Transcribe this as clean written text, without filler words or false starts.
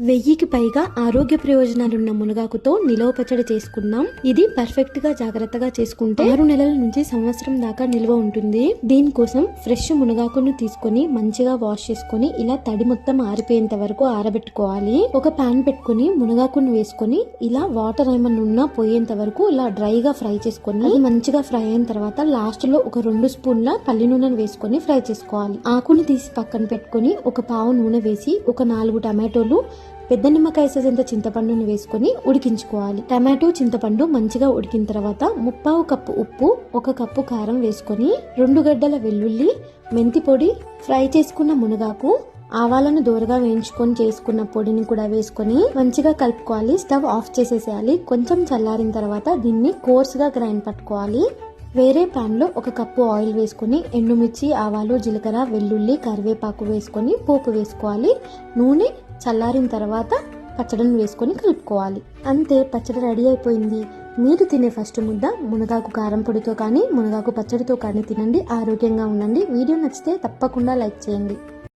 1000కి పైగా ఆరోగ్య ప్రయోజనాలున్న మునగాకుతో నిలవ పచ్చడి చేసుకుందాం. ఇది పర్ఫెక్ట్ గా జాగ్రత్తగా చేసుకుంటే 6 నెలల నుంచి సంవత్సరం దాకా నిల్వ ఉంటుంది. దీనికోసం ఫ్రెష్ మునగాకును తీసుకొని మంచిగా వాష్ చేసుకొని ఇలా తడి మొత్తం ఆరిపోయేంత వరకు ఆరబెట్టుకోవాలి. ఒక పాన్ పెట్టుకుని మునగాకును వేసుకొని ఇలా వాటర్ ఏమన్నా ఉన్నా పోయేంత వరకు ఇలా డ్రైగా ఫ్రై చేసుకొని అది మంచిగా ఫ్రై అయిన తర్వాత లాస్ట్ లో ఒక 2 స్పూన్ల పల్లి నూనెను వేసుకొని ఫ్రై చేసుకోవాలి. ఆకుని తీసి పక్కన పెట్టుకొని ఒక పావు నూనె వేసి ఒక 4 టమాటోలు పెద్ద నిమ్మకాయ సైజంత చింతపండుని వేసుకొని ఉడికించుకోవాలి. టమాటో చింతపండు మంచిగా ఉడికిన తర్వాత 1/2 కప్పు ఉప్పు, 1 కప్పు కారం వేసుకొని 2 గడ్డల వెల్లుల్లి, మెంతి పొడి, ఫ్రై చేసుకున్న మునగాకు, ఆవాలను దూరగా వేయించుకొని చేసుకున్న పొడిని కూడా వేసుకొని మంచిగా కలుపుకోవాలి. స్టవ్ ఆఫ్ చేసేసేయాలి. కొంచెం చల్లారిన తర్వాత దీన్ని కోర్సుగా గ్రైండ్ పట్టుకోవాలి. వేరే పాన్ లో 1 కప్పు ఆయిల్ వేసుకొని ఎండుమిర్చి, ఆవాలు, జీలకర్ర, వెల్లుల్లి, కరివేపాకు వేసుకొని పోపు వేసుకోవాలి. నూనె చల్లారిన తర్వాత పచ్చడిని వేసుకొని కలుపుకోవాలి. అంతే, పచ్చడి రెడీ అయిపోయింది. మీరు తినే ఫస్ట్ ముద్ద మునగాకు కారం పొడితో కానీ మునగాకు పచ్చడితో కానీ తినండి. ఆరోగ్యంగా ఉండండి. వీడియో నచ్చితే తప్పకుండా లైక్ చేయండి.